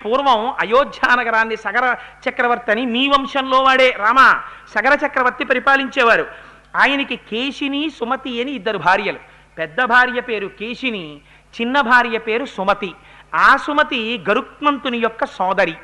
పూర్వం అయోధ్యానగరాన్ని సగర చక్రవర్తి అని మీ వంశంలో వాడే రామ సగర చక్రవర్తి పరిపాలించేవారు. ఆయనకి కేశిని సుమతి అని ఇద్దరు భార్యలు. పెద్ద భార్య పేరు కేశిని, చిన్న భార్య పేరు సుమతి. ఆ సుమతి గరుత్మంతుని యొక్క సోదరి.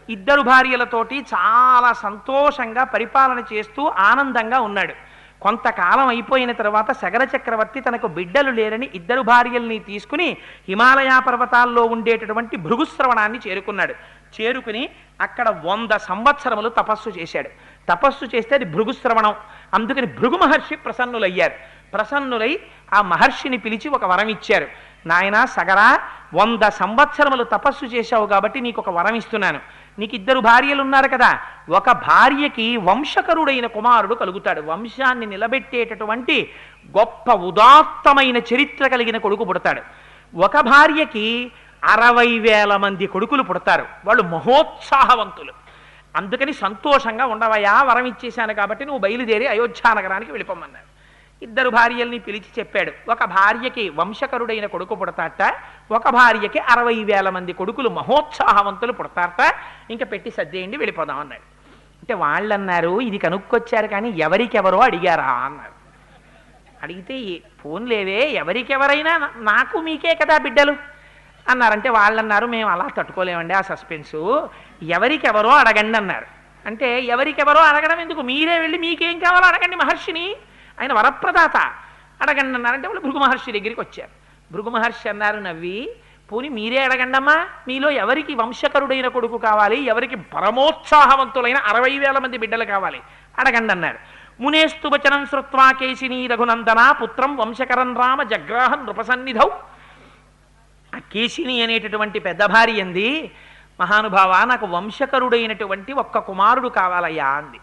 ఇద్దరు భార్యలతోటి చాలా సంతోషంగా పరిపాలన చేస్తూ ఆనందంగా ఉన్నాడు. కొంతకాలం అయిపోయిన తర్వాత సగర చక్రవర్తి తనకు బిడ్డలు లేరని ఇద్దరు భార్యల్ని తీసుకుని హిమాలయ పర్వతాల్లో ఉండేటటువంటి భృగుశ్రవణాన్ని చేరుకున్నాడు. చేరుకుని అక్కడ 100 సంవత్సరములు తపస్సు చేశాడు. తపస్సు చేస్తే అది భృగుశ్రవణం. అందుకని భృగు మహర్షి ప్రసన్నులయ్యారు. ప్రసన్నులై ఆ మహర్షిని పిలిచి ఒక వరం ఇచ్చారు. నాయనా సగరా, 100 సంవత్సరములు తపస్సు చేశావు కాబట్టి నీకు ఒక వరం ఇస్తున్నాను. నీకు ఇద్దరు భార్యలు ఉన్నారు కదా, ఒక భార్యకి వంశకరుడైన కుమారుడు కలుగుతాడు. వంశాన్ని నిలబెట్టేటటువంటి గొప్ప ఉదాత్తమైన చరిత్ర కలిగిన కొడుకు పుడతాడు. ఒక భార్యకి 60,000 మంది కొడుకులు పుడతారు. వాళ్ళు మహోత్సాహవంతులు. అందుకని సంతోషంగా ఉండవయా, వరం ఇచ్చేశాను కాబట్టి నువ్వు బయలుదేరి అయోధ్యానగరానికి వెళ్ళిపోమన్నారు. ఇద్దరు భార్యల్ని పిలిచి చెప్పాడు. ఒక భార్యకి వంశకరుడైన కొడుకు పుడతాట, ఒక భార్యకి 60,000 మంది కొడుకులు మహోత్సాహవంతులు పుడతారట. ఇంకా పెట్టి సర్దేయండి, వెళ్ళిపోదాం అన్నాడు. అంటే వాళ్ళు అన్నారు, ఇది కనుక్కొచ్చారు కానీ ఎవరికెవరో అడిగారా అన్నారు. అడిగితే ఫోన్లేవే, ఎవరికెవరైనా నాకు మీకే కదా బిడ్డలు అన్నారంటే వాళ్ళు అన్నారు, మేము అలా తట్టుకోలేమండి ఆ సస్పెన్సు, ఎవరికెవరో అడగండి అన్నారు. అంటే ఎవరికెవరో అడగడం ఎందుకు, మీరే వెళ్ళి మీకేం కావాలో అడగండి మహర్షిని, ఆయన వరప్రదాత, అడగండి అన్నారంటే వాళ్ళు భృగు మహర్షి దగ్గరికి వచ్చారు. భృగు మహర్షి అన్నారు నవ్వి, పోనీ మీరే అడగండమ్మా, మీలో ఎవరికి వంశకరుడైన కొడుకు కావాలి, ఎవరికి పరమోత్సాహవంతులైన 60,000 మంది బిడ్డలు కావాలి, అడగండి అన్నారు. మునేస్తు వచనం శ్రుత్వా కేశిని రఘునందన పుత్రం వంశకరం రామ జగ్రాహన్ నృపసన్నిధౌ. ఆ కేశిని అనేటటువంటి పెద్ద భార్య అంది, మహానుభావ నాకు వంశకరుడైనటువంటి ఒక్క కుమారుడు కావాలయ్యా అంది.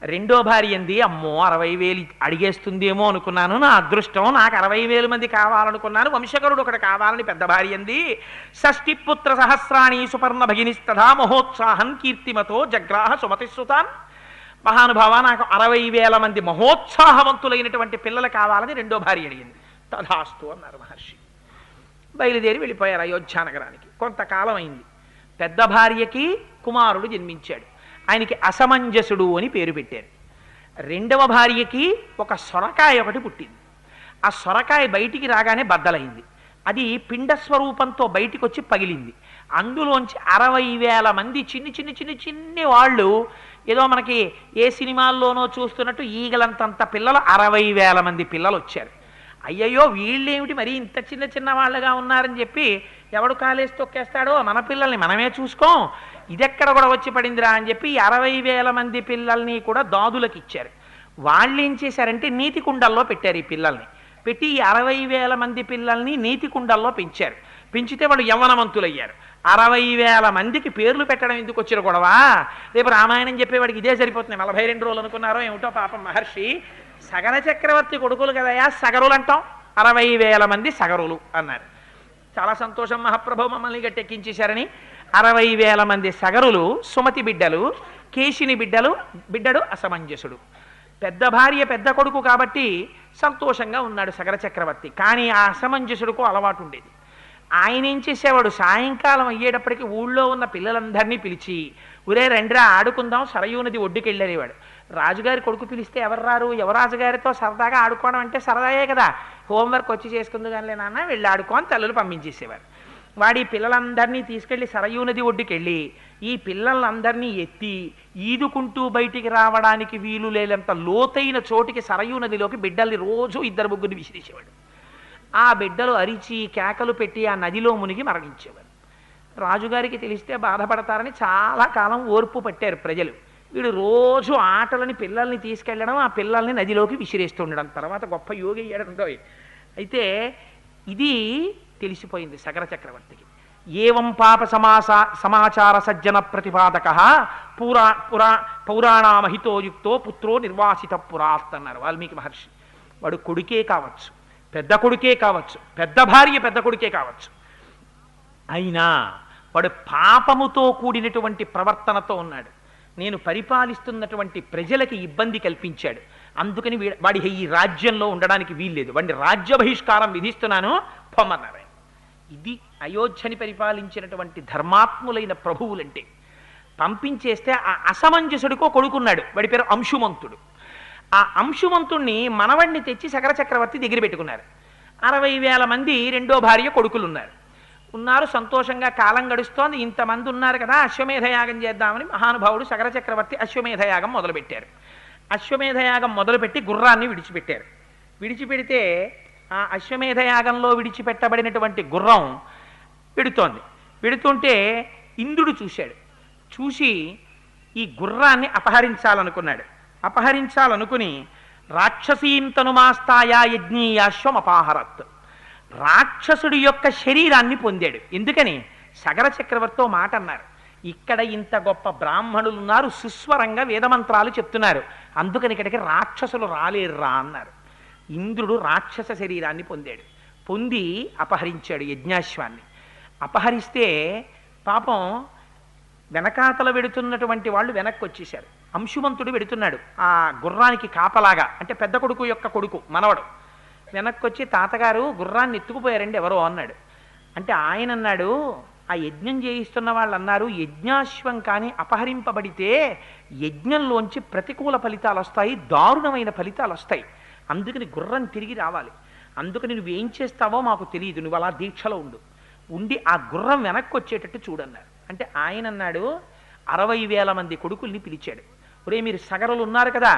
రెండో భార్య అంది, అమ్మో 60,000 అడిగేస్తుందేమో అనుకున్నాను, నా అదృష్టం, నాకు 60,000 మంది కావాలనుకున్నాను, వంశకరుడు ఒకటి కావాలని పెద్ద భార్య అంది. షష్ఠిపుత్ర సహస్రాణి సుపర్ణ భగినిస్తథా మహోత్సాహన్ కీర్తిమతో జగ్రాహ సుమతిశ్రుతాన్. మహానుభావ నాకు 60,000 మంది మహోత్సాహవంతులైనటువంటి పిల్లలు కావాలని రెండో భార్య అడిగింది. తథాస్తు అన్నారు మహర్షి. బయలుదేరి వెళ్ళిపోయారు అయోధ్యానగరానికి. కొంతకాలం అయింది. పెద్ద భార్యకి కుమారుడు జన్మించాడు. ఆయనకి అసమంజసుడు అని పేరు పెట్టారు. రెండవ భార్యకి ఒక సొరకాయ ఒకటి పుట్టింది. ఆ సొరకాయ బయటికి రాగానే బద్దలైంది. అది పిండస్వరూపంతో బయటికి వచ్చి పగిలింది. అందులోంచి 60,000 మంది చిన్ని వాళ్ళు, ఏదో మనకి ఏ సినిమాల్లోనో చూస్తున్నట్టు ఈగలంతంత పిల్లలు, 60,000 మంది పిల్లలు వచ్చారు. అయ్యయ్యో వీళ్ళేమిటి మరి ఇంత చిన్న వాళ్ళగా ఉన్నారని చెప్పి ఎవడు కాలేసి తొక్కేస్తాడో, మన పిల్లల్ని మనమే చూసుకోం, ఇదెక్కడ కూడా వచ్చి పడిందిరా అని చెప్పి 60,000 మంది పిల్లల్ని కూడా దాదులకు ఇచ్చారు. వాళ్ళు ఏం చేశారంటే నీతి కుండల్లో పెట్టారు. ఈ పిల్లల్ని పెట్టి ఈ 60,000 మంది పిల్లల్ని నీతి కుండల్లో పెంచారు. పెంచితే వాళ్ళు యవ్వనవంతులయ్యారు. 60,000 మందికి పేర్లు పెట్టడం ఎందుకు వచ్చిన గొడవ, రేపు రామాయణం చెప్పేవాడికి ఇదే సరిపోతుంది. 42 రోజులు అనుకున్నారో ఏమిటో పాపం మహర్షి. సగర చక్రవర్తి కొడుకులు కదయా సగరులు అంటాం, 60,000 మంది సగరులు అన్నారు. చాలా సంతోషం మహాప్రభు మమ్మల్ని గట్టెక్కించేశారని 60,000 మంది సగరులు సుమతి బిడ్డలు, కేశిని బిడ్డడు అసమంజసుడు. పెద్ద భార్య పెద్ద కొడుకు కాబట్టి సంతోషంగా ఉన్నాడు సగర చక్రవర్తి. కానీ ఆ అసమంజసుడుకు అలవాటు ఉండేది. ఆయన ఏం చేసేవాడు, సాయంకాలం అయ్యేటప్పటికి ఊళ్ళో ఉన్న పిల్లలందరినీ పిలిచి, ఒరే రండిరా ఆడుకుందాం, సరయూ నది ఒడ్డుకి వెళ్ళేవాడు. రాజుగారి కొడుకు పిలిస్తే ఎవరు రారు, యువరాజుగారితో సరదాగా ఆడుకోవడం అంటే సరదాయే కదా, హోంవర్క్ వచ్చి చేసుకుందు కానీ నాన్న వెళ్ళి ఆడుకోని తల్లులు పంపించేసేవారు. వాడి పిల్లలందరినీ తీసుకెళ్ళి సరయూ నది ఒడ్డుకి వెళ్ళి ఈ పిల్లలందరినీ ఎత్తి ఈదుకుంటూ బయటికి రావడానికి వీలు లేనంత లోతైన చోటికి సరయూ నదిలోకి బిడ్డల్ని రోజు 2-3 విసిరేసేవాడు. ఆ బిడ్డలు అరిచి కేకలు పెట్టి ఆ నదిలో మునిగి మరణించేవారు. రాజుగారికి తెలిస్తే బాధపడతారని చాలా కాలం ఓర్పు పట్టారు ప్రజలు. వీడు రోజు ఆటలని పిల్లల్ని తీసుకెళ్ళడం, ఆ పిల్లల్ని నదిలోకి విసిరేస్తుండడం. తర్వాత గొప్ప యోగి అయ్యాడంటో. అయితే ఇది తెలిసిపోయింది సగర చక్రవర్తికి. ఏవం పాప సమాచార సజ్జన ప్రతిపాదక పౌరాణామహితోయుక్తో పుత్రో నిర్వాసిత పురాత్ అన్నారు వాల్మీకి మహర్షి. వాడు కొడుకే కావచ్చు, పెద్ద కొడుకే కావచ్చు, పెద్ద భార్య పెద్ద కొడుకే కావచ్చు, అయినా వాడు పాపముతో కూడినటువంటి ప్రవర్తనతో ఉన్నాడు. నేను పరిపాలిస్తున్నటువంటి ప్రజలకి ఇబ్బంది కల్పించాడు. అందుకని వాడి ఈ రాజ్యంలో ఉండడానికి వీల్లేదు, వాడిని రాజ్య బహిష్కారం విధిస్తున్నాను పొమ్మన్నారు. ఇది అయోధ్యని పరిపాలించినటువంటి ధర్మాత్ములైన ప్రభువులంటే. పంపించేస్తే ఆ అసమంజసుడికో కొడుకున్నాడు, వాడి పేరు అంశుమంతుడు. ఆ అంశుమంతుణ్ణి మనవడిని తెచ్చి శకర చక్రవర్తి దగ్గర పెట్టుకున్నారు. 60,000 మంది రెండో భార్య కొడుకులు ఉన్నారు. సంతోషంగా కాలం గడుస్తోంది. ఇంతమంది ఉన్నారు కదా, అశ్వమేధయాగం చేద్దామని మహానుభావుడు శకర చక్రవర్తి అశ్వమేధయాగం మొదలుపెట్టారు. అశ్వమేధయాగం మొదలుపెట్టి గుర్రాన్ని విడిచిపెట్టారు. విడిచిపెడితే ఆ అశ్వమేధయాగంలో విడిచిపెట్టబడినటువంటి గుర్రం వెడుతుంటే ఇంద్రుడు చూశాడు. చూసి ఈ గుర్రాన్ని అపహరించాలనుకున్నాడు. అపహరించాలనుకుని రాక్షసీంతనుమాస్తాయా యజ్ఞీయాశ్వం అపాహరత్, రాక్షసుడి యొక్క శరీరాన్ని పొందాడు. ఎందుకని? సగర చక్రవర్తితో మాట అన్నారు, ఇక్కడ ఇంత గొప్ప బ్రాహ్మణులు ఉన్నారు, సుస్వరంగా వేదమంత్రాలు చెప్తున్నారు, అందుకని ఇక్కడికి రాక్షసులు రాలేర్రా అన్నారు. ఇంద్రుడు రాక్షస శరీరాన్ని పొందాడు. పొంది అపహరించాడు యజ్ఞాశ్వాన్ని. అపహరిస్తే పాపం వెనకాతల వెడుతున్నటువంటి వాళ్ళు వెనక్కి వచ్చేశారు. అంశుమంతుడు వెడుతున్నాడు ఆ గుర్రానికి కాపలాగా, అంటే పెద్ద కొడుకు యొక్క కొడుకు మనవడు. వెనక్కి వచ్చి, తాతగారు గుర్రాన్ని ఎత్తుకుపోయారండి ఎవరో అన్నాడు. అంటే ఆయన అన్నాడు, ఆ యజ్ఞం చేయిస్తున్న వాళ్ళు అన్నారు, యజ్ఞాశ్వం కానీ అపహరింపబడితే యజ్ఞంలోంచి ప్రతికూల ఫలితాలు వస్తాయి, దారుణమైన ఫలితాలు వస్తాయి, అందుకని గుర్రం తిరిగి రావాలి, అందుకని నువ్వేం చేస్తావో మాకు తెలియదు, నువ్వు అలా దీక్షలో ఉండి ఆ గుర్రం వెనక్కి వచ్చేటట్టు చూడన్నారు. అంటే ఆయన అన్నాడు, 60,000 మంది కొడుకుల్ని పిలిచాడు. ఒరే మీరు సగరులు ఉన్నారు కదా,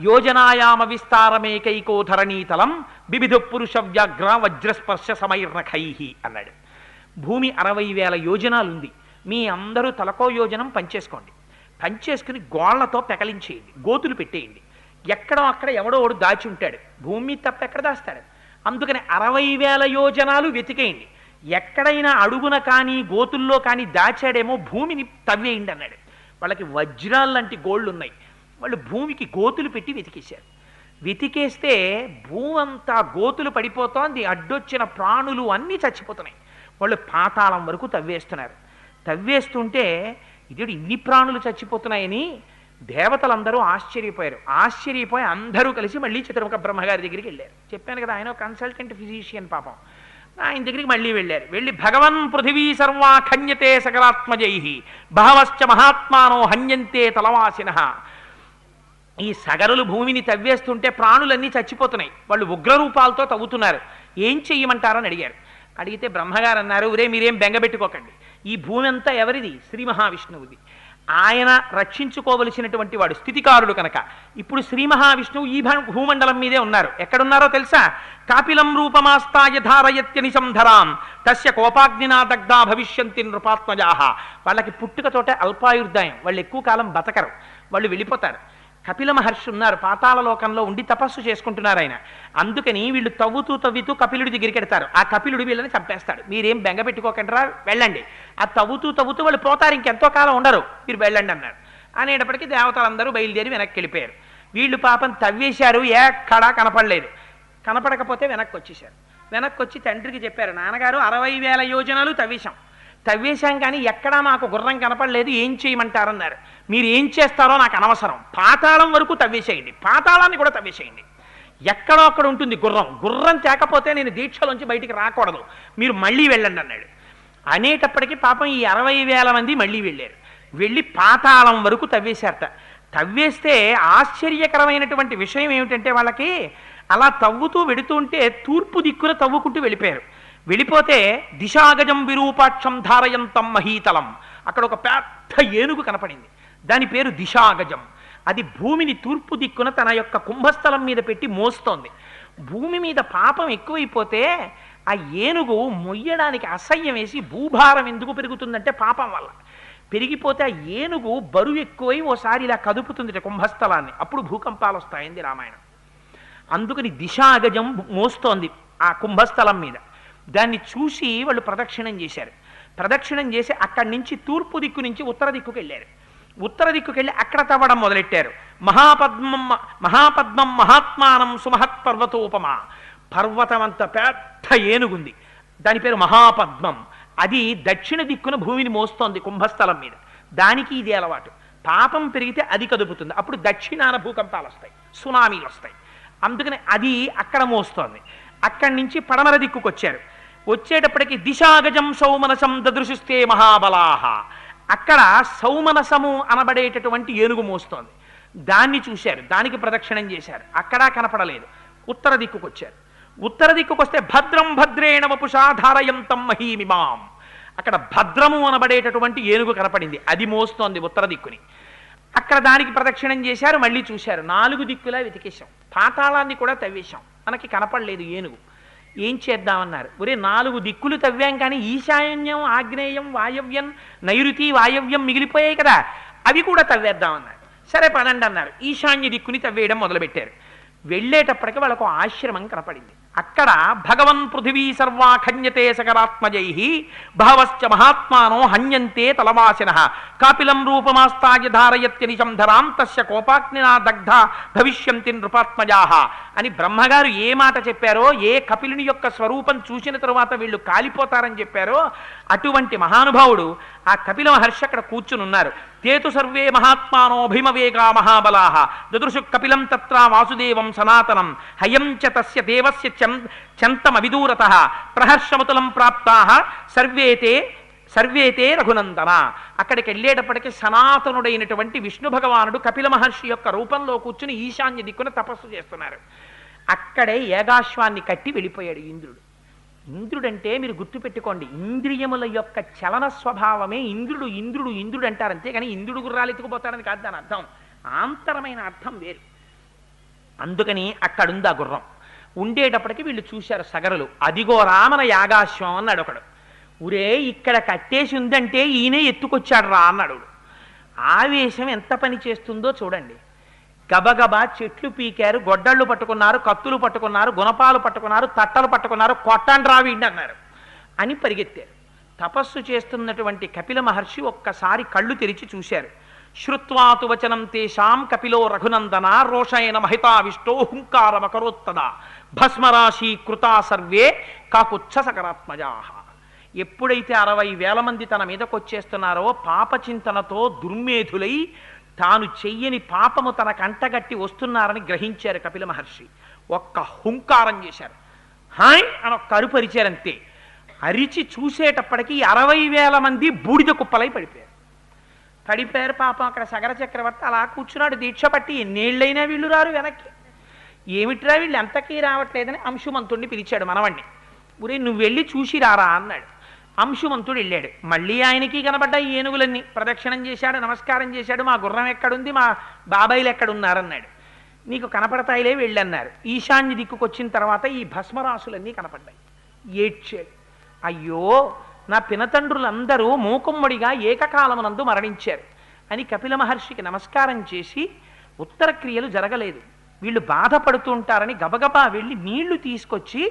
యోజనాయామ విస్తారమేకైకో ధరణీతలం బిబిధ పురుష వ్యాఘ్ర వజ్రస్పర్శ సమైర్నఖై అన్నాడు. భూమి 60,000 యోజనాలు ఉంది, మీ అందరూ తలకో యోజనం పంచేసుకోండి, పంచేసుకుని గోళ్లతో పెకలించేయండి, గోతులు పెట్టేయండి, ఎక్కడో అక్కడ ఎవడో ఒకడు దాచి ఉంటాడు, భూమి తప్ప ఎక్కడ దాస్తాడు, అందుకని 60,000 యోజనాలు వెతికేయండి, ఎక్కడైనా అడుగున కానీ గోతుల్లో కానీ దాచాడేమో భూమిని తవ్వేయండి అన్నాడు. వాళ్ళకి వజ్రాలు లాంటి గోళ్ళు ఉన్నాయి, వాళ్ళు భూమికి గోతులు పెట్టి వెతికేశారు. వెతికేస్తే భూమి అంతా గోతులు పడిపోతోంది, అడ్డొచ్చిన ప్రాణులు అన్నీ చచ్చిపోతున్నాయి. వాళ్ళు పాతాళం వరకు తవ్వేస్తున్నారు. తవ్వేస్తుంటే ఇదేడు ఇన్ని ప్రాణులు చచ్చిపోతున్నాయని దేవతలందరూ ఆశ్చర్యపోయారు. ఆశ్చర్యపోయి అందరూ కలిసి మళ్ళీ చతుర్ముఖ బ్రహ్మగారి దగ్గరికి వెళ్ళారు. చెప్పాను కదా, ఆయన కన్సల్టెంట్ ఫిజిషియన్ పాపం. ఆయన దగ్గరికి మళ్ళీ వెళ్ళారు. వెళ్ళి భగవన్ పృథివీ సర్వా ఖన్యతే సకలాత్మజై బహవశ్చ మహాత్మానో హన్యంతే తలవాసిన. ఈ సగరులు భూమిని తవ్వేస్తుంటే ప్రాణులన్నీ చచ్చిపోతున్నాయి, వాళ్ళు ఉగ్రరూపాలతో తవ్వుతున్నారు, ఏం చెయ్యమంటారని అడిగారు. అడిగితే బ్రహ్మగారు అన్నారు, ఒరే మీరేం బెంగబెట్టుకోకండి, ఈ భూమి అంతా ఎవరిది? శ్రీ మహావిష్ణువుది. ఆయన రక్షించుకోవలసినటువంటి వాడు, స్థితికారుడు కనుక. ఇప్పుడు శ్రీ మహావిష్ణువు ఈ భూమండలం మీదే ఉన్నారు. ఎక్కడున్నారో తెలుసా? కాపిలం రూపమాస్తాయ ధారయత్యని సంధరాం తస్య కోపాగ్నినా దగ్ధా భవిష్యంతి నృపాత్మజాహ. వాళ్ళకి పుట్టుకతోటే అల్పాయుర్దాయం, వాళ్ళు ఎక్కువ కాలం బతకరు, వాళ్ళు వెళ్ళిపోతారు. కపిల మహర్షి ఉన్నారు, పాతాళ లోకంలో ఉండి తపస్సు చేసుకుంటున్నారు ఆయన. అందుకని వీళ్ళు తవ్వుతూ కపిలుడి దగ్గరికి వెడతారు. ఆ కపిలుడు వీళ్ళని చంపేస్తాడు. మీరేం బెంగ పెట్టుకోకండిరా, వెళ్ళండి. ఆ తవ్వుతూ వాళ్ళు పోతారు, ఇంకెంతో కాలం ఉండరు, మీరు వెళ్ళండి అన్నారు. అనేటప్పటికీ దేవతలందరూ బయలుదేరి వెనక్కి వెళ్ళిపోయారు. వీళ్ళు పాపం తవ్వేశారు, ఎక్కడా కనపడలేదు. కనపడకపోతే వెనక్కి వచ్చేసారు. వెనక్కి వచ్చి తండ్రికి చెప్పారు, నాన్నగారు 60,000 యోజనాలు తవ్వేశాం కానీ ఎక్కడా మాకు గుర్రం కనపడలేదు, ఏం చేయమంటారన్నారు. మీరు ఏం చేస్తారో నాకు అనవసరం, పాతాళం వరకు తవ్వేసేయండి, పాతాళాన్ని కూడా తవ్వేసేయండి, ఎక్కడో అక్కడ ఉంటుంది గుర్రం తేకపోతే నేను దీక్షలోంచి బయటికి రాకూడదు, మీరు మళ్ళీ వెళ్ళండి అన్నాడు. అనేటప్పటికీ పాపం ఈ 60,000 మంది మళ్ళీ వెళ్ళారు. వెళ్ళి పాతాళం వరకు తవ్వేశారట. తవ్వేస్తే ఆశ్చర్యకరమైనటువంటి విషయం ఏమిటంటే, వాళ్ళకి అలా తవ్వుతూ వెడుతుంటే తూర్పు దిక్కున తవ్వుకుంటూ వెళ్ళిపోయారు. వెళ్ళిపోతే దిశాగజం విరూపాక్షం ధారయంతం మహీతలం, అక్కడ ఒక పెద్ద ఏనుగు కనపడింది, దాని పేరు దిశాగజం. అది భూమిని తూర్పు దిక్కున తన యొక్క కుంభస్థలం మీద పెట్టి మోస్తోంది. భూమి మీద పాపం ఎక్కువైపోతే ఆ ఏనుగు మొయ్యడానికి అసహ్యం వేసి, భూభారం ఎందుకు పెరుగుతుందంటే పాపం వల్ల పెరిగిపోతే ఆ ఏనుగు బరువు ఎక్కువై ఓసారి ఇలా కదుపుతుంది కుంభస్థలాన్ని, అప్పుడు భూకంపాలు వస్తాయింది రామాయణం. అందుకని దిశాగజం మోస్తోంది ఆ కుంభస్థలం మీద. దాన్ని చూసి వాళ్ళు ప్రదక్షిణం చేశారు. ప్రదక్షిణం చేసి అక్కడి నుంచి తూర్పు దిక్కు నుంచి ఉత్తర దిక్కుకు వెళ్ళారు. ఉత్తర దిక్కుకు వెళ్ళి అక్కడ తవ్వడం మొదలెట్టారు. మహాపద్మం మహాత్మానం సుమహత్ పర్వతోపమా, పర్వతం అంత పెద్ద ఏనుగుంది, దాని పేరు మహాపద్మం. అది దక్షిణ దిక్కున భూమిని మోస్తోంది కుంభస్థలం మీద. దానికి ఇది అలవాటు, పాపం పెరిగితే అది కదుపుతుంది, అప్పుడు దక్షిణాన భూకంపాలు వస్తాయి, సునామీలు వస్తాయి. అందుకని అది అక్కడ మోస్తోంది. అక్కడి నుంచి పడమర దిక్కుకు వచ్చారు. వచ్చేటప్పటికి దిశాగజం సౌమనసం దదృశుస్తే మహాబలాహ. అక్కడ సౌమనసము అనబడేటటువంటి ఏనుగు మోస్తోంది. దాన్ని చూశారు, దానికి ప్రదక్షిణం చేశారు, అక్కడా కనపడలేదు. ఉత్తర దిక్కుకొచ్చారు. ఉత్తర దిక్కుకొస్తే భద్రం భద్రేణ వపుషా ధారయంతం మహీమిమాం. అక్కడ భద్రము అనబడేటటువంటి ఏనుగు కనపడింది, అది మోస్తోంది ఉత్తర దిక్కుని. అక్కడ దానికి ప్రదక్షిణం చేశారు, మళ్ళీ చూశారు. 4 దిక్కులా వెతికేశాం, పాతాళాన్ని కూడా తవ్వేశాం, మనకి కనపడలేదు ఏనుగు. ఏం చేద్దామన్నారు. ఒరే 4 దిక్కులు తవ్వాం కానీ ఈశాన్యం, ఆగ్నేయం, వాయవ్యం, నైరుతి, వాయవ్యం మిగిలిపోయాయి కదా, అవి కూడా తవ్వేద్దామన్నారు. సరే పదండి అన్నారు. ఈశాన్య దిక్కుని తవ్వేయడం మొదలుపెట్టారు. వెళ్ళేటప్పటికి వాళ్ళకు ఆశ్రమం కనపడింది. అక్కడ భగవన్ పృథివీ సర్వా ఖన్యతే సకరాత్మజై బహవశ్చ మహాత్మానో హన్యంతే తలవాసిన కాపిలం రూపమాస్తాయ ధారయత్యనిశం ధరాం తస్య కోపాగ్నినా దగ్ధ భవిష్యంతి నృపాత్మజా అని బ్రహ్మగారు ఏ మాట చెప్పారో, ఏ కపిలుని యొక్క స్వరూపం చూసిన తరువాత వీళ్ళు కాలిపోతారని చెప్పారో, అటువంటి మహానుభావుడు ఆ కపిల మహర్షి అక్కడ కూర్చునున్నారు. తేతు సర్వే మహాత్మానో భీమవేగా మహాబలాః దదృశు కపిలం తత్ర వాసుదేవం సనాతనం హయం చ తస్య దేవస్య చంతమవిదూరతః ప్రహర్షమతులం ప్రాప్తాః సర్వేతే రఘునందన. అక్కడికి వెళ్ళేటప్పటికీ సనాతనుడైనటువంటి విష్ణు భగవానుడు కపిల మహర్షి యొక్క రూపంలో కూర్చుని ఈశాన్య దిక్కున తపస్సు చేస్తున్నారు. అక్కడే ఏగాశ్వాన్ని కట్టి వెళ్ళిపోయాడు ఇంద్రుడు. ఇంద్రుడంటే మీరు గుర్తుపెట్టుకోండి, ఇంద్రియముల యొక్క చలన స్వభావమే ఇంద్రుడు. ఇంద్రుడు ఇంద్రుడు అంటారు, అంతేగాని ఇంద్రుడు గుర్రాలు ఎత్తుకుపోతాడని కాదు దాని అర్థం. ఆంతరమైన అర్థం వేరు. అందుకని అక్కడుంది ఆ గుర్రం. ఉండేటప్పటికి వీళ్ళు చూశారు సగరులు. అదిగో రామన యాగాశ్వం అన్నాడు ఒకడు. ఉరే ఇక్కడ కట్టేసి ఉందంటే ఈయనే ఎత్తుకొచ్చాడు రా అన్నాడు. ఆవేశం ఎంత పని చేస్తుందో చూడండి. గబగబా చెట్లు పీకారు, గొడ్డళ్ళు పట్టుకున్నారు, కత్తులు పట్టుకున్నారు, గుణపాలు పట్టుకున్నారు, తట్టలు పట్టుకున్నారు, కొట్టండి రావిండి అన్నారు అని పరిగెత్తారు. తపస్సు చేస్తున్నటువంటి కపిల మహర్షి ఒక్కసారి కళ్ళు తెరిచి చూశారు. శ్రుత్వాతు వచనం తేషాం కపిలో రఘునందన రోషయన మహితావిష్టో హుంకారమకరోత్తదా భస్మరాశి కృతా సర్వే కాకుచ్చ సకరాత్మజా. ఎప్పుడైతే 60,000 మంది తన మీదకొచ్చేస్తున్నారో పాపచింతనతో దుర్మేధులై తాను చెయ్యని పాపము తన కంటగట్టి వస్తున్నారని గ్రహించారు కపిల మహర్షి. ఒక్క హుంకారం చేశారు, హాయ్ అని ఒక్క అరుపు అరిచారంతే. అరిచి చూసేటప్పటికీ 60,000 మంది బూడిద కుప్పలై పడిపోయారు. పాపం అక్కడ సగర చక్రవర్తి అలా కూర్చున్నాడు దీక్ష పట్టి. ఎన్నేళ్ళైనా వీళ్ళు రారు వెనక్కి. ఏమిట్రా వీళ్ళు ఎంతకీ రావట్లేదని అంశుమంతుడిని పిలిచాడు మనవణ్ణి. ఊరే నువ్వు వెళ్ళి చూసి రారా అన్నాడు. అంశుమంతుడు వెళ్ళాడు. మళ్ళీ ఆయనకి కనబడ్డాయి ఏనుగులన్నీ. ప్రదక్షిణం చేశాడు, నమస్కారం చేశాడు. మా గుర్రం ఎక్కడుంది, మా బాబాయిలు ఎక్కడున్నారన్నాడు. నీకు కనపడతాయిలే వెళ్ళన్నారు. ఈశాన్య దిక్కుకొచ్చిన తర్వాత ఈ భస్మరాశులన్నీ కనపడ్డాయి. ఏడ్చాడు. అయ్యో నా పినతండ్రులందరూ మూకుమ్మడిగా ఏకకాలమునందు మరణించారు అని కపిల మహర్షికి నమస్కారం చేసి, ఉత్తర క్రియలు జరగలేదు, వీళ్ళు బాధపడుతూ ఉంటారని గబగబా వెళ్ళి నీళ్లు తీసుకొచ్చి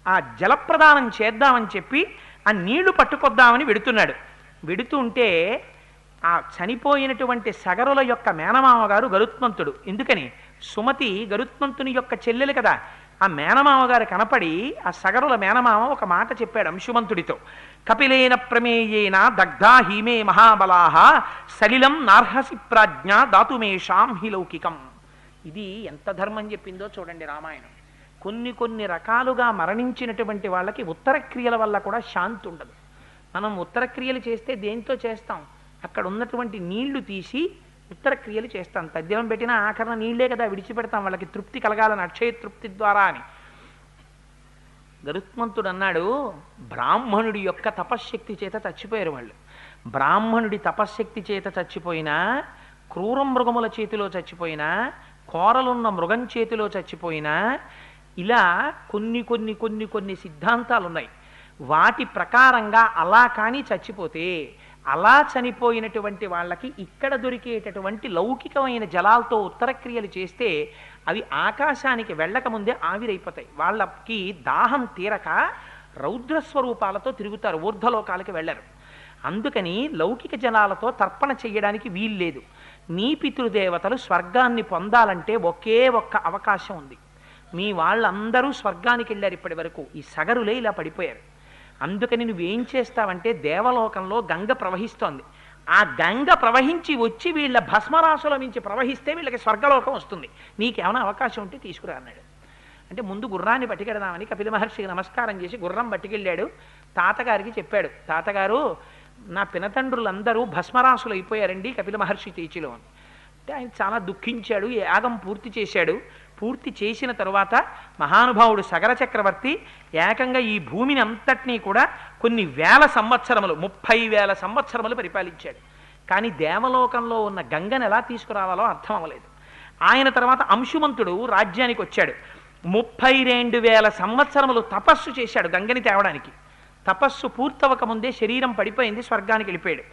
ఆ జలప్రదానం చేద్దామని చెప్పి ఆ నీళ్లు పట్టుకొద్దామని వెడుతున్నాడు. వెడుతుంటే ఆ చనిపోయినటువంటి సగరుల యొక్క మేనమామగారు గరుత్మంతుడు. ఎందుకని సుమతి గరుత్మంతుని యొక్క చెల్లెలు కదా. ఆ మేనమామగారు కనపడి ఆ సగరుల మేనమామ ఒక మాట చెప్పాడు అంశుమంతుడితో. కపిలేన ప్రమేయేన దగ్ధా హీమే మహాబలాహ సలిలం నార్హసి ప్రాజ్ఞ దాతుమేషాం హి లౌకికం. ఇది ఎంత ధర్మం చెప్పిందో చూడండి రామాయణం. కొన్ని రకాలుగా మరణించినటువంటి వాళ్ళకి ఉత్తర క్రియల వల్ల కూడా శాంతి ఉండదు. మనం ఉత్తర క్రియలు చేస్తే దేంతో చేస్తాం? అక్కడ ఉన్నటువంటి నీళ్లు తీసి ఉత్తర క్రియలు చేస్తాం. తద్దినం పెట్టినా ఆఖరణ నీళ్లే కదా విడిచిపెడతాం, వాళ్ళకి తృప్తి కలగాలని, అక్షయ తృప్తి ద్వారా అని. గరుత్మంతుడు అన్నాడు, బ్రాహ్మణుడి యొక్క తపశ్శక్తి చేత చచ్చిపోయారు వాళ్ళు. బ్రాహ్మణుడి తపశ్శక్తి చేత చచ్చిపోయినా, క్రూర మృగముల చేతిలో చచ్చిపోయినా, కోరలున్న మృగం చేతిలో చచ్చిపోయినా, ఇలా కొన్ని సిద్ధాంతాలు ఉన్నాయి. వాటి ప్రకారంగా అలా కానీ చచ్చిపోతే, అలా చనిపోయినటువంటి వాళ్ళకి ఇక్కడ దొరికేటటువంటి లౌకికమైన జలాలతో ఉత్తర క్రియలు చేస్తే అవి ఆకాశానికి వెళ్ళకముందే ఆవిరైపోతాయి. వాళ్ళకి దాహం తీరక రౌద్రస్వరూపాలతో తిరుగుతారు, ఊర్ధ్వలోకాలకి వెళ్ళరు. అందుకని లౌకిక జలాలతో తర్పణ చెయ్యడానికి వీల్లేదు. నీ పితృదేవతలు స్వర్గాన్ని పొందాలంటే ఒకే ఒక్క అవకాశం ఉంది. మీ వాళ్ళందరూ స్వర్గానికి వెళ్ళారు ఇప్పటి వరకు, ఈ సగరులే ఇలా పడిపోయారు. అందుకని నువ్వేం చేస్తావంటే, దేవలోకంలో గంగ ప్రవహిస్తోంది, ఆ గంగ ప్రవహించి వచ్చి వీళ్ళ భస్మరాశుల నుంచి ప్రవహిస్తే వీళ్ళకి స్వర్గలోకం వస్తుంది. నీకేమైనా అవకాశం ఉంటే తీసుకురా అన్నాడు. అంటే ముందు గుర్రాన్ని పట్టుకెడదామని కపిల మహర్షికి నమస్కారం చేసి గుర్రం పట్టుకెళ్ళాడు. తాతగారికి చెప్పాడు, తాతగారు నా పినతండ్రులందరూ భస్మరాసులు అయిపోయారండి కపిల మహర్షి చేతిలో అని. అంటే ఆయన చాలా దుఃఖించాడు. యాగం పూర్తి చేశాడు. పూర్తి చేసిన తరువాత మహానుభావుడు సగర చక్రవర్తి ఏకంగా ఈ భూమిని అంతటినీ కూడా కొన్ని వేల సంవత్సరములు 30,000 సంవత్సరములు పరిపాలించాడు. కానీ దేవలోకంలో ఉన్న గంగను ఎలా తీసుకురావాలో అర్థం అవ్వలేదు. ఆయన తర్వాత అంశుమంతుడు రాజ్యానికి వచ్చాడు. 32,000 సంవత్సరములు తపస్సు చేశాడు గంగని తేవడానికి. తపస్సు పూర్తవక ముందే శరీరం పడిపోయింది, స్వర్గానికి వెళ్ళిపోయాడు.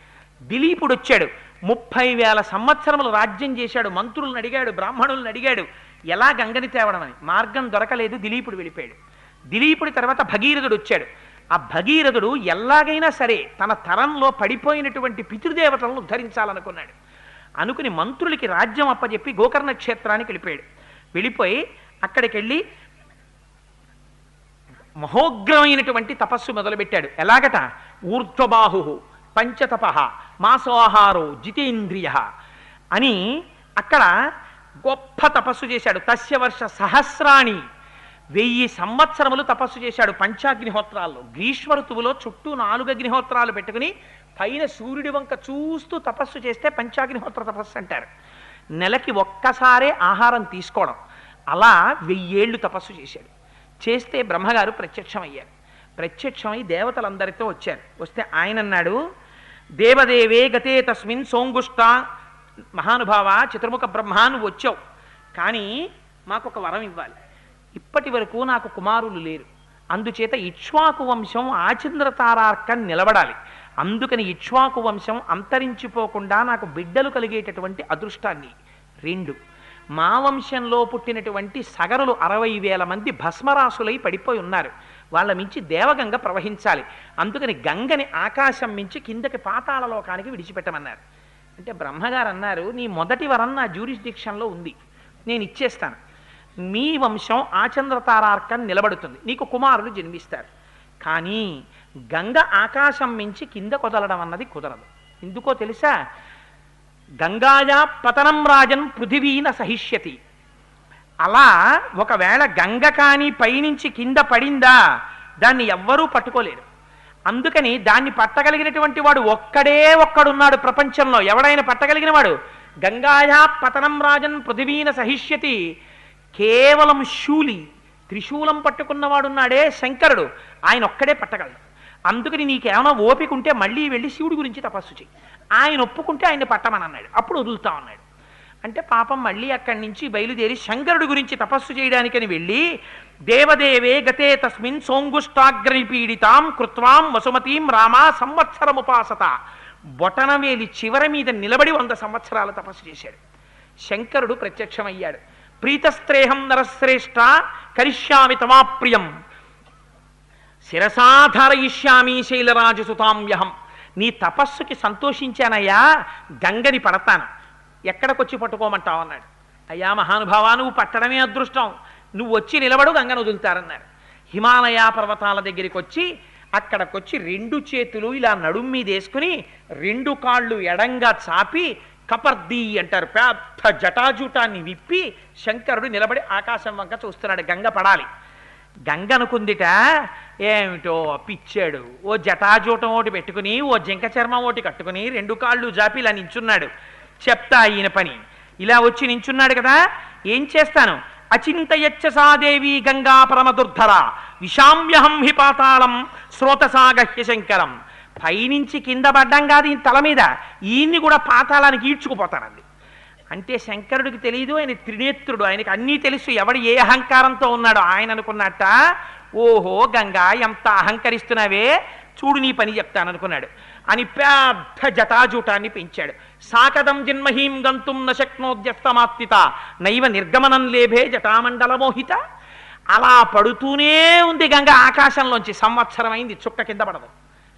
దిలీపుడు వచ్చాడు, 30,000 సంవత్సరములు రాజ్యం చేశాడు. మంత్రులను అడిగాడు, బ్రాహ్మణులను అడిగాడు ఎలా గంగని తేవడం అని. మార్గం దొరకలేదు, దిలీపుడు వెళ్ళిపోయాడు. దిలీపుడి తర్వాత భగీరథుడు వచ్చాడు. ఆ భగీరథుడు ఎలాగైనా సరే తన తరంలో పడిపోయినటువంటి పితృదేవతలను ఉద్ధరించాలనుకున్నాడు. అనుకుని మంత్రులకి రాజ్యం అప్పచెప్పి గోకర్ణ క్షేత్రానికి వెళ్ళిపోయాడు. వెళ్ళిపోయి అక్కడికి వెళ్ళి మహోగ్రమైనటువంటి తపస్సు మొదలుపెట్టాడు. ఎలాగట, ఊర్ధ్వబాహు పంచతప మాసోహారో జితేంద్రియ అని అక్కడ గొప్ప తపస్సు చేశాడు. తస్య వర్ష సహస్రాణి 1000 సంవత్సరములు తపస్సు చేశాడు పంచాగ్నిహోత్రాల్లో. గ్రీష్మ ఋతువులో చుట్టూ 4 అగ్నిహోత్రాలు పెట్టుకుని పైన సూర్యుడి వంక చూస్తూ తపస్సు చేస్తే పంచాగ్నిహోత్ర తపస్సు అంటారు. నెలకి ఒక్కసారే ఆహారం తీసుకోవడం. అలా 1000 ఏళ్ళు తపస్సు చేశాడు. చేస్తే బ్రహ్మగారు ప్రత్యక్షమయ్యారు. ప్రత్యక్షమై దేవతలందరితో వచ్చారు. వస్తే ఆయన అన్నాడు, దేవదేవే గతే తస్మిన్ సోంగుష్ట, మహానుభావ చతుర్ముఖ బ్రహ్మ నువ్వు వచ్చావు, కానీ మాకు ఒక వరం ఇవ్వాలి. ఇప్పటి వరకు నాకు కుమారులు లేరు, అందుచేత ఇక్ష్వాకు వంశం ఆచంద్రతారార్కం నిలబడాలి. అందుకని ఇక్ష్వాకు వంశం అంతరించిపోకుండా నాకు బిడ్డలు కలిగేటటువంటి అదృష్టాన్ని. 2, మా వంశంలో పుట్టినటువంటి సగరులు 60,000 మంది భస్మరాసులై పడిపోయి ఉన్నారు, వాళ్ళ మించి దేవగంగ ప్రవహించాలి. అందుకని గంగని ఆకాశం మించి కిందకి పాతాళలోకానికి విడిచిపెట్టమన్నారు. అంటే బ్రహ్మగారు అన్నారు, నీ మొదటి వరం నా జ్యూరిస్డిక్షన్లో ఉంది, నేను ఇచ్చేస్తాను. మీ వంశం ఆచంద్రతారార్కం నిలబడుతుంది, నీకు కుమారులు జన్మిస్తారు. కానీ గంగ ఆకాశం మించి కింద కొదలడం అన్నది కుదరదు. ఎందుకో తెలుసా? గంగాయా పతనం రాజన్ పృథివీన సహిష్యతి. అలా ఒకవేళ గంగ కానీ పైనుంచి కింద పడిందా దాన్ని ఎవ్వరూ పట్టుకోలేరు. అందుకని దాన్ని పట్టగలిగినటువంటి వాడు ఒక్కడున్నాడు ప్రపంచంలో. ఎవడైనా పట్టగలిగిన వాడు గంగాయా పతనం రాజన్ పృథివీన సహిష్యతి. కేవలం శూలి, త్రిశూలం పట్టుకున్నవాడున్నాడే శంకరుడు, ఆయన ఒక్కడే పట్టగలడు. అందుకని నీకేమైనా ఓపిక ఉంటే మళ్ళీ వెళ్ళి శివుడి గురించి తపస్సు చెయ్యి, ఆయన ఒప్పుకుంటే ఆయన్ని పట్టమని అన్నాడు. అప్పుడు వదులుతా అన్నాడు. అంటే పాపం మళ్ళీ అక్కడి నుంచి బయలుదేరి శంకరుడి గురించి తపస్సు చేయడానికని వెళ్ళి, దేవదేవే గతే తస్మిన్ సోంగుష్టాగ్రని పీడితాం కృత్వాం వసుమతీం రామా సంవత్సరముపాసత. బొటనవేలి చివరి మీద నిలబడి 100 సంవత్సరాలు తపస్సు చేశాడు. శంకరుడు ప్రత్యక్షమయ్యాడు. ప్రీతస్త్రేహం నరశ్రేష్ఠ కరిష్యామి తమాప్రియం శిరసాధారయిష్యామి శైలరాజసుతామ్యహం. నీ తపస్సుకి సంతోషించానయ్యా, గంగని పడతాను, ఎక్కడికొచ్చి పట్టుకోమంటావు అన్నాడు. అయ్యా మహానుభావా, నువ్వు పట్టడమే అదృష్టం, నువ్వు వచ్చి నిలబడు, గంగను వదులుతారన్నారు. హిమాలయ పర్వతాల దగ్గరికి వచ్చి అక్కడికొచ్చి 2 చేతులు ఇలా నడుం మీద వేసుకుని 2 కాళ్ళు ఎడంగా చాపి కపర్ది అంటారు, పెద్ద జటాజూటాన్ని విప్పి శంకరుడు నిలబడి ఆకాశం వంక చూస్తున్నాడు. గంగ పడాలి. గంగ అనుకుందిట, ఏమిటో పిచ్చాడు, ఓ జటాజూటం ఒకటి పెట్టుకుని ఓ జింక చర్మం ఒకటి కట్టుకుని 2 కాళ్ళు జాపి ఇలా నించున్నాడు. చెప్తా ఈయన పని. ఇలా వచ్చి నించున్నాడు కదా, ఏం చేస్తాను? అచింతయచ్చ సాదేవి గంగా పరమదుర్ధర విషామ్యహం హి పాతాళం శ్రోతసాగహ్య శంకరం. పైనుంచి కింద పడ్డం కాదు ఈయన తల మీద, ఈయన్ని కూడా పాతాళానికి ఈడ్చుకుపోతానండి. అంటే శంకరుడికి తెలియదు, ఆయన త్రినేత్రుడు, ఆయనకి అన్నీ తెలుసు, ఎవడు ఏ అహంకారంతో ఉన్నాడో. ఆయన అనుకున్నట్ట, ఓహో గంగా ఎంత అహంకరిస్తున్నావే, చూడు నీ పని చెప్తాననుకున్నాడు. అని పెద్ద జటాజూటాన్ని పెంచాడు. సాకదం జన్మహీం గంతుం నశక్నోద్యస్తమాత్తిత నైవ నిర్గమనం లేభే జటామండల మోహిత. అలా పడుతూనే ఉంది గంగ ఆకాశంలోంచి. సంవత్సరం అయింది, చుక్క కింద పడదు.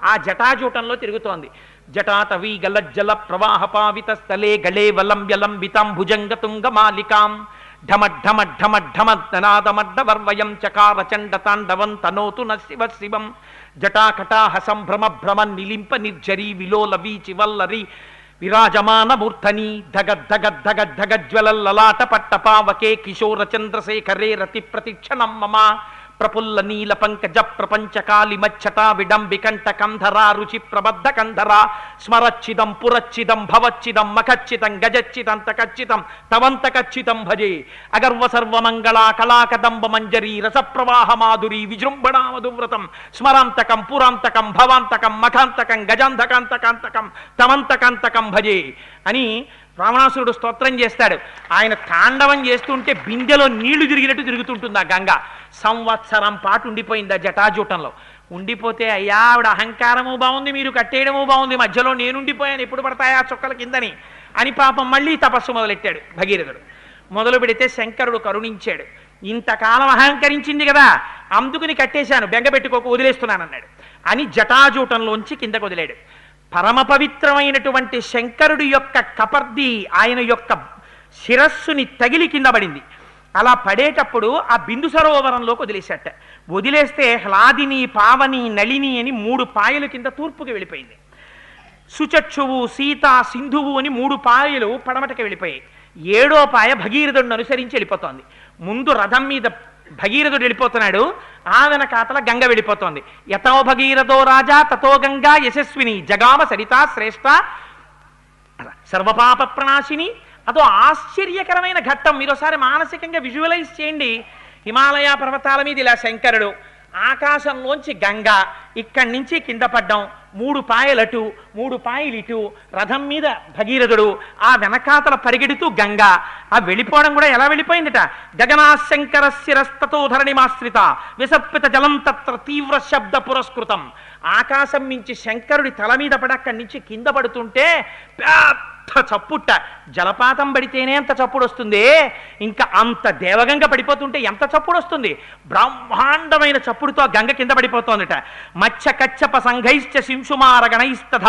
ఆ జటాజూటంలో తిరుగుతోంది. జటాటవీ గలజ్జల ప్రవాహ పావిత స్థలే గళే వలంబ్యలంబితాం భుజంగతుంగ మాలికాం ఢమఢమఢమఢమద్నాదమడ్డవర్వయం చకార చండ తాండవం తనోతు న శివ శివం. జటాకటాహ సంభ్రమ భ్రమ నిలింప నిర్జరీ విలోల వీచి వల్లరి విరాజమాన మూర్ధని ధగద్ధగద్ధగద్ధగజ్వలల్లలాట పట్టపావకే కిశోర చంద్రశేఖరే రతి ప్రతిక్షణం మమ ప్రపుల్ల నీల పంకజ ప్రపంచకాలి మచ్చటా విడంబికంఠ కంధరా రుచి ప్రబద్ధ కంధరా స్మరచ్చిదం పురచ్చిదం భవచ్చిదం మఖచ్చితం గజచ్చితం తకచ్చితం తవంతకచ్చితం భజే అగర్వ సర్వమంగళా కళాకదంబ మంజరీ రసప్రవాహ మాధురీ విజృంభణా మధువ్రతం స్మరాంతకం పురాంతకం భవాంతకం మఖాంతకం గజాంధకాంతకాంతకం తమంతకాంతకం భజే అని రావణాసురుడు స్తోత్రం చేస్తాడు. ఆయన తాండవం చేస్తుంటే బిందెలో నీళ్లు తిరిగినట్టు తిరుగుతుంటుంది ఆ గంగ. సంవత్సరం పాటు ఉండిపోయింది ఆ జటాజూటంలో. ఉండిపోతే అయ్యా ఆవిడ అహంకారము బాగుంది, మీరు కట్టేయడము బాగుంది, మధ్యలో నేనుండిపోయాను, ఎప్పుడు పడతాయా చుక్కల కిందని అని పాపం మళ్ళీ తపస్సు మొదలెట్టాడు భగీరథుడు. మొదలు పెడితే శంకరుడు కరుణించాడు. ఇంతకాలం అహంకరించింది కదా, అందుకుని కట్టేశాను, బెంగపెట్టుకోక వదిలేస్తున్నానన్నాడు అని జటాజూటంలోంచి కిందకు వదిలాడు. పరమ పవిత్రమైనటువంటి శంకరుడి యొక్క కపర్ది ఆయన యొక్క శిరస్సుని తగిలి కింద పడింది. అలా పడేటప్పుడు ఆ బిందు సరోవరంలోకి వదిలేశాట. వదిలేస్తే హ్లాదిని, పావని, నళిని అని 3 పాయలు కింద తూర్పుకి వెళ్ళిపోయింది. సుచక్షువు, సీత, సింధువు అని 3 పాయలు పడమటకి వెళ్ళిపోయాయి. 7వ పాయ భగీరథుడిని అనుసరించి వెళ్ళిపోతోంది. ముందు రథం మీద భగీరథుడు వెళ్ళిపోతున్నాడు, ఆ వెనకాతల గంగ వెళ్ళిపోతోంది. యతో భగీరథో రాజా తతో గంగా యశస్విని జగామ సరితా శ్రేష్ఠ సర్వపాప ప్రణాశిని. అదో ఆశ్చర్యకరమైన ఘట్టం. మీరు ఒకసారి మానసికంగా విజువలైజ్ చేయండి. హిమాలయ పర్వతాల మీద ఇలా శంకరుడు, ఆకాశంలోంచి గంగ, ఇక్కడి నుంచి కింద పడ్డం, 3 పాయలటు 3 పాయలు ఇటు, రథం మీద భగీరథుడు, ఆ వెనకాతల పరిగెడుతూ గంగ. ఆ వెళ్ళిపోవడం కూడా ఎలా వెళ్ళిపోయిందట, గగనాశంకర శిరస్తతో ధరణిమాశ్రిత విసర్పిత జలం తత్ర తీవ్ర శబ్ద పురస్కృతం. ఆకాశం నుంచి శంకరుడి తల మీద పడి అక్కడి నుంచి కింద పడుతుంటే పెద్ద చప్పుట్ట. జలపాతం పడితేనే అంత చప్పుడు వస్తుంది, ఇంకా అంత దేవగంగ పడిపోతుంటే ఎంత చప్పుడు వస్తుంది. బ్రహ్మాండమైన చప్పుడుతో గంగ కింద పడిపోతోందట. మత్స్య కచ్చప సంఘైశ్చ శింశుమార గణైస్తథ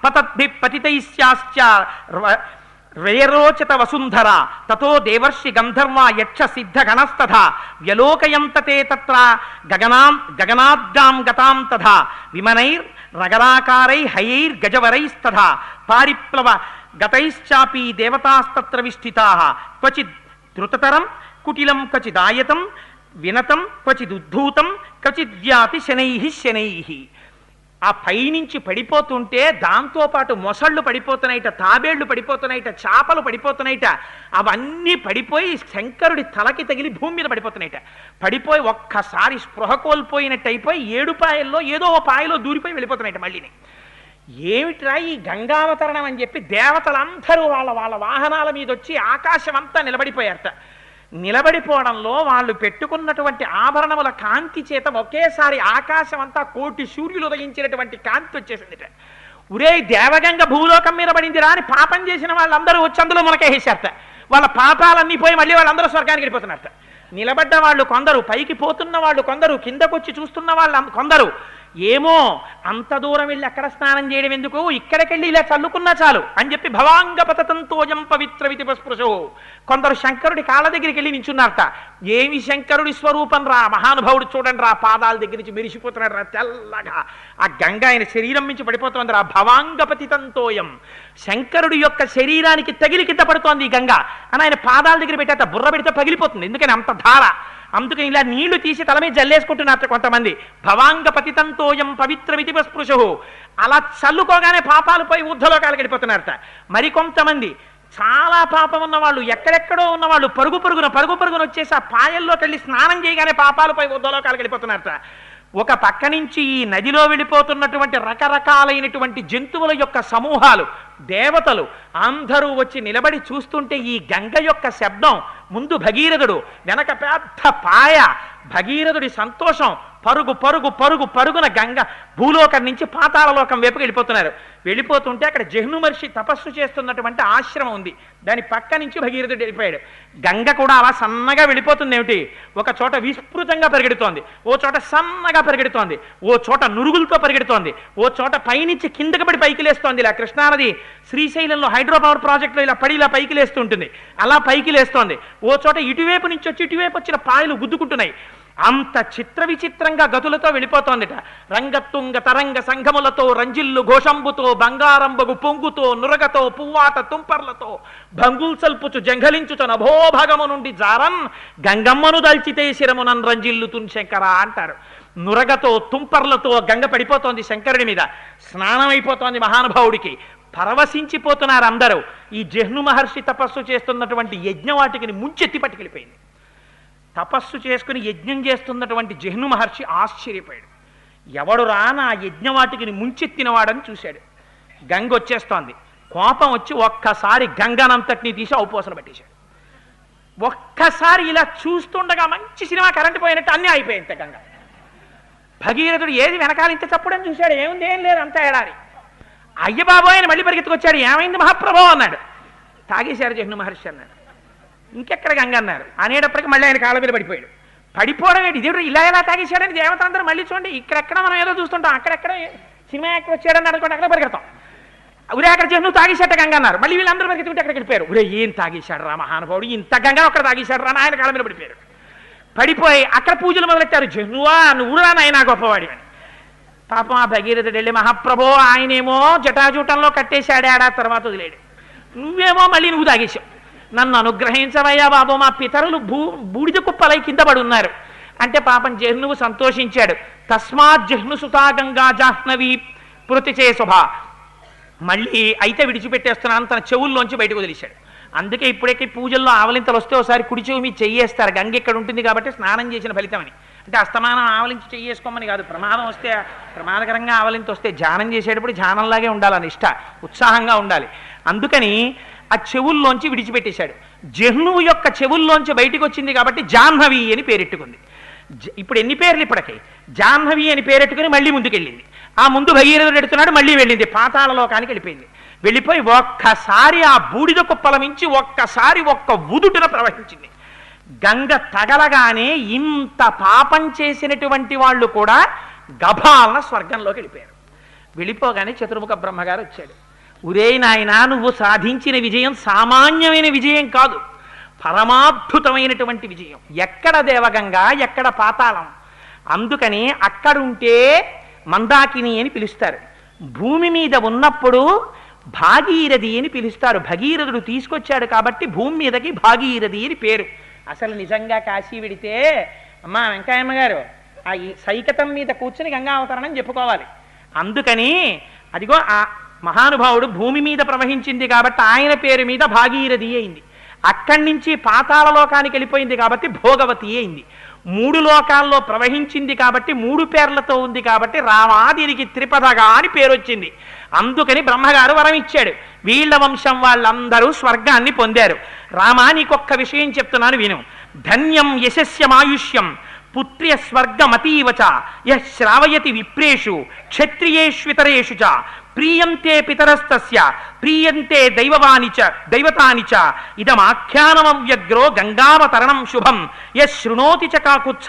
పతద్భి పతితైశ్చాశ్చ వ్యయరోచత వసుంధర తతో దేవర్షి గంధర్వ యక్ష సిద్ధ గణస్తథ వ్యలోకయంతతే తత్ర గగనాద్గాం గతాం తథా విమనైర్ రగరాకారై హయైర్ గజవరైస్తథ పారిప్లవ గతైశ్చాపి దేవతాస్తత్ర విష్ఠితాః క్వచిద్ ధృతతరం కుటిలం క్వచిదాయతం వినతం క్వచిదుద్ధూతం క్వచిద్యాతి శనైః శనైః. ఆ పైనుంచి పడిపోతుంటే దాంతోపాటు మొసళ్ళు పడిపోతున్నాయిట, తాబేళ్లు పడిపోతున్నాయిట, చేపలు పడిపోతున్నాయిట. అవన్నీ పడిపోయి శంకరుడి తలకి తగిలి భూమి మీద పడిపోతున్నాయిట. పడిపోయి ఒక్కసారి స్పృహ కోల్పోయినట్టు అయిపోయి 7 పాయల్లో ఏదో ఓ పాయలో దూరిపోయి వెళ్ళిపోతున్నాయిట. మళ్ళీని ఏమిట్రా ఈ గంగావతరణం అని చెప్పి దేవతలందరూ వాళ్ళ వాళ్ళ వాహనాల మీద వచ్చి ఆకాశం అంతా నిలబడిపోయారట. నిలబడిపోవడంలో వాళ్ళు పెట్టుకున్నటువంటి ఆభరణముల కాంతి చేత ఒకేసారి ఆకాశం అంతా 1,000,000 సూర్యులు ఉదయించినటువంటి కాంతి వచ్చేసిందిట. ఉరే దేవగంగ భూలోకం మీద పడిందిరా అని పాపం చేసిన వాళ్ళందరూ వచ్చి అందులో మొలకేసారట. వాళ్ళ పాపాలన్నీ పోయి మళ్ళీ వాళ్ళందరూ స్వర్గానికి వెళ్ళిపోతున్నారట. నిలబడ్డ వాళ్ళు కొందరు, పైకి పోతున్న వాళ్ళు కొందరు, కిందకొచ్చి చూస్తున్న వాళ్ళు కొందరు. ఏమో అంత దూరం వెళ్ళి అక్కడ స్నానం చేయడం ఎందుకు, ఇక్కడికెళ్ళి ఇలా చల్లుకున్నా చాలు అని చెప్పి భవాంగ పతతంతోయం పవిత్ర వితిపస్పృశో. కొందరు శంకరుడి కాళ్ళ దగ్గరికి వెళ్ళి నించున్నారట. ఏమి శంకరుడి స్వరూపం రా, మహానుభావుడు చూడండి రా, పాదాల దగ్గర నుంచి మెరిసిపోతున్నాడు రా తెల్లగా. ఆ గంగ ఆయన శరీరం నుంచి పడిపోతుంది రా. భవాంగ పతితంతోయం, శంకరుడి యొక్క శరీరానికి తగిలి కింద పడుతోంది ఈ గంగ అని ఆయన పాదాల దగ్గర పెట్టేట. బుర్ర పెడితే పగిలిపోతుంది, ఎందుకని అంత ధార. అందుకని ఇలా నీళ్లు తీసి తల మీద జల్లేసుకుంటున్నారు కొంతమంది. భవాంగ పతితంతోయం పవిత్ర వితిపస్పృశు. అలా చల్లుకోగానే పాపాలు పోయి ఊర్ధ్వలోకాలకు వెళ్ళిపోతున్నారట. మరికొంతమంది చాలా పాపం ఉన్నవాళ్ళు, ఎక్కడెక్కడో ఉన్నవాళ్ళు పరుగు పరుగున వచ్చేసి ఆ పాయల్లోకి వెళ్ళి స్నానం చేయగానే పాపాలు పోయి ఊర్ధ్వలోకాలకు వెళ్ళిపోతున్నారట. ఒక పక్క నుంచి ఈ నదిలో వెళ్ళిపోతున్నటువంటి రకరకాలైనటువంటి జంతువుల యొక్క సమూహాలు, దేవతలు అందరూ వచ్చి నిలబడి చూస్తుంటే ఈ గంగ యొక్క శబ్దం, ముందు భగీరథుడు, వెనక పెద్ద పాయ, భగీరథుడి సంతోషం, పరుగున గంగ భూలోకం నుంచి పాతాళలోకం వైపుకి వెళ్ళిపోతున్నారు. వెళ్ళిపోతుంటే అక్కడ జహ్ను మహర్షి తపస్సు చేస్తున్నటువంటి ఆశ్రమం ఉంది, దాని పక్క నుంచి భగీరథుడు వెళ్ళిపోయాడు. గంగ కూడా అలా సన్నగా వెళ్ళిపోతుంది. ఏమిటి, ఒక చోట విస్తృతంగా పరిగెడుతోంది, ఓ చోట సన్నగా పరిగెడుతోంది, ఓ చోట నురుగులతో పరిగెడుతోంది, ఓ చోట పైనుంచి కిందకి పడి పైకి లేస్తోంది. ఇలా కృష్ణానది శ్రీశైలంలో హైడ్రో పవర్ ప్రాజెక్టులో ఇలా పడి ఇలా పైకి లేస్తూ ఉంటుంది, అలా పైకి లేస్తోంది. ఓ చోట ఇటువైపు నుంచి వచ్చి ఇటువైపు వచ్చిన పాయలు గుద్దుకుంటున్నాయి. అంత చిత్ర విచిత్రంగా గతులతో వెళ్ళిపోతోందిట. రంగతుంగ తరంగ సంఘములతో రంజిల్లు ఘోషంబుతో బంగారంబగు పొంగుతో నురగతో పువ్వాట తుంపర్లతో భంగుల్సల్పుచు జంఘలించుచు నభోభాగము నుండి జారన్ గంగమ్మను దల్చితే శిరమునన్ రంజిల్లుతున్ శంకర అంటారు. నురగతో తుంపర్లతో గంగ పడిపోతోంది శంకరుడి మీద, స్నానం అయిపోతోంది మహానుభావుడికి. పరవశించిపోతున్నారు అందరూ. ఈ జహ్ను మహర్షి తపస్సు చేస్తున్నటువంటి యజ్ఞవాటికిని ముంచెత్తి పట్టుకెళ్ళిపోయింది. తపస్సు చేసుకుని యజ్ఞం చేస్తున్నటువంటి జహ్ను మహర్షి ఆశ్చర్యపోయాడు. ఎవడురా నా యజ్ఞవాటికిని ముంచెత్తినవాడని చూశాడు. గంగ వచ్చేస్తోంది. కోపం వచ్చి ఒక్కసారి గంగనంతటిని తీసి ఔపోసన పట్టేశాడు. ఒక్కసారి ఇలా చూస్తుండగా మంచి సినిమా కరెంటు పోయినట్టు అన్నీ అయిపోయింది. గంగ భగీరథుడు ఏది వెనకాల ఇంత చప్పుడని చూశాడు. ఏముంది, ఏం లేదు, అంతా ఏడారి. అయ్య బాబోయ్ అని మళ్ళీ పరిగెత్తుకొచ్చాడు. ఏమైంది మహాప్రభో అన్నాడు. తాగేశారు జహ్ను మహర్షి అన్నాడు. ఇంకెక్కడ గంగ అన్నారు. అనేటప్పటికి మళ్ళీ ఆయన కాళ్ళ మీద పడిపోయాడు. పడిపోవడం ఏంటి, దేవుడు ఇలా ఎలా తాగేశాడని దేవతలందరూ మళ్ళీ చూడండి. ఇక్కడెక్కడ మనం ఏదో చూస్తుంటాం, అక్కడెక్కడ సినిమా యాక్టర్ వచ్చాడని అనుకోండి, అక్కడ పరిగెడతాం. ఉరే అక్కడ జహ్ను తాగేశాట గంగ అన్నారు. మళ్ళీ వీళ్ళందరూ పరిగెత్తుకుంటే అక్కడికి వెళ్ళిపోయారు. ఉరే ఏం తాగేశాడు రా మహానుభావుడు, ఇంత గంగ అక్కడ తాగేశాడు రా, ఆయన కాళ్ళ మీద పడిపోయారు. పడిపోయి అక్కడ పూజలు మొదలెట్టారు. జహ్నువా నువ్వు రా నాయనా గొప్పవాడి అని. పాపం ఆ భగీరథుడు వెళ్ళి, మహాప్రభో ఆయనేమో జటాజూటంలో కట్టేశాడా, తర్వాత వదిలేడు. నువ్వేమో మళ్ళీ నువ్వు తాగేశావు. నన్ను అనుగ్రహించవయ్యా బాబు, మా పితరులు బూడిద కుప్పలై కింద పడి ఉన్నారు అంటే పాపం జహ్నువు సంతోషించాడు. తస్మాత్ జహ్ను సుతా గంగా జాహ్నవి పృతి చే శుభ. మళ్ళీ అయితే విడిచిపెట్టేస్తున్నాను తన చెవుల్లోంచి బయటకు వదిలేశాడు. అందుకే ఇప్పుడైతే పూజల్లో ఆవలింతలు వస్తే ఒకసారి కుడి చెవి మీద చెయ్యేస్తారు. గంగ ఇక్కడ ఉంటుంది కాబట్టి స్నానం చేసిన ఫలితమని. అంటే అస్తమానం ఆవలించి చెయ్యేసుకోమని కాదు. ప్రమాదం వస్తే, ప్రమాదకరంగా ఆవలింత వస్తే ధ్యానం చేసేటప్పుడు ధ్యానంలాగే ఉండాలని నిష్ట, ఉత్సాహంగా ఉండాలి. అందుకని ఆ చెవుల్లోంచి విడిచిపెట్టేశాడు. జహ్నువు యొక్క చెవుల్లోంచి బయటికి వచ్చింది కాబట్టి జాహ్నవి అని పేరెట్టుకుంది. ఇప్పుడు ఎన్ని పేర్లు ఇప్పటికీ? జాహ్నవి అని పేరెట్టుకుని మళ్ళీ ముందుకెళ్ళింది. ఆ ముందు భగీరథుడు ఎడుతున్నాడు, మళ్ళీ వెళ్ళింది, పాతాళ లోకానికి వెళ్ళిపోయింది. వెళ్ళిపోయి ఒక్కసారి ఆ బూడిద కుప్పల మించి ఒక్కసారి ఒక్క ఉదుటున ప్రవహించింది. గంగ తగలగానే ఇంత పాపం చేసినటువంటి వాళ్ళు కూడా గభాలన స్వర్గంలోకి వెళ్ళిపోయారు. వెళ్ళిపోగానే చతుర్ముఖ బ్రహ్మగారు వచ్చాడు. ఉరే నాయనా, నువ్వు సాధించిన విజయం సామాన్యమైన విజయం కాదు, పరమాద్భుతమైనటువంటి విజయం. ఎక్కడ దేవగంగ, ఎక్కడ పాతాళం. అందుకని అక్కడుంటే మందాకిని అని పిలుస్తారు. భూమి మీద ఉన్నప్పుడు భాగీరథి అని పిలుస్తారు. భగీరథుడు తీసుకొచ్చాడు కాబట్టి భూమి మీదకి భాగీరథి అని పేరు. అసలు నిజంగా కాశీ విడితే అమ్మా వెంకయ్యమ్మ గారు ఆ సైకతం మీద కూర్చుని గంగా అవతరణం చెప్పుకోవాలి. అందుకని అదిగో ఆ మహానుభావుడు భూమి మీద ప్రవహించింది కాబట్టి ఆయన పేరు మీద భాగీరథి అయింది. అక్కడి నుంచి పాతాళ లోకానికి వెళ్ళిపోయింది కాబట్టి భోగవతి అయింది. 3 లోకాల్లో ప్రవహించింది కాబట్టి 3 పేర్లతో ఉంది కాబట్టి రామాదిరికి త్రిపదగా అని పేరు వచ్చింది. అందుకని బ్రహ్మగారు వరం ఇచ్చాడు. వీళ్ళ వంశం వాళ్ళందరూ స్వర్గాన్ని పొందారు. రామా నీకొక్క విషయం చెప్తున్నాను విను. ధన్యం యశస్యమాయుష్యం పుత్ర్య స్వర్గమతీవచ యః శ్రావయతి విప్రేషు క్షత్రియేష్వితరేషు చ ప్రీయంతే పితరస్తస్య ప్రీయంతే దైవతాని చ ఇదమాఖ్యానమవ్యగ్రో గంగావతరణం శుభం యః శృణోతి చ కాకుత్స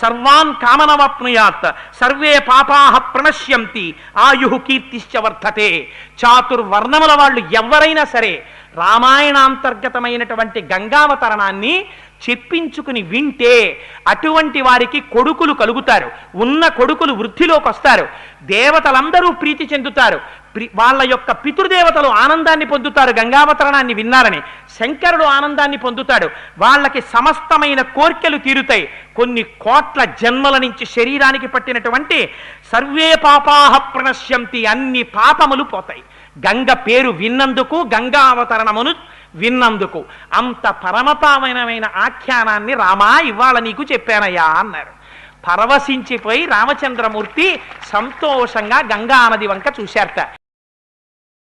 సర్వాన్ కామనవాప్నుయాత్ సర్వే పాపాః ప్రణశ్యంతి ఆయుః కీర్తిశ్చ వర్ధతే. చాతుర్వర్ణముల వాళ్ళు ఎవరైనా సరే రామాయణాంతర్గతమైనటువంటి గంగావతరణాన్ని చెప్పించుకుని వింటే అటువంటి వారికి కొడుకులు కలుగుతారు. ఉన్న కొడుకులు వృద్ధిలోకి వస్తారు. దేవతలందరూ ప్రీతి చెందుతారు. వాళ్ళ యొక్క పితృదేవతలు ఆనందాన్ని పొందుతారు గంగావతరణాన్ని విన్నారని. శంకరుడు ఆనందాన్ని పొందుతాడు. వాళ్ళకి సమస్తమైన కోర్కెలు తీరుతాయి. కొన్ని కోట్ల జన్మల నుంచి శరీరానికి పట్టినటువంటి సర్వే పాపాః ప్రణశ్యంతి, అన్ని పాపములు పోతాయి గంగ పేరు విన్నందుకు, గంగా అవతరణమును విన్నందుకు. అంత పరమపావనమైన ఆఖ్యానాన్ని రామా ఇవాళ నీకు చెప్పానయ్యా అన్నారు. పరవశించిపోయి రామచంద్రమూర్తి సంతోషంగా గంగా నది వంక చూశారట.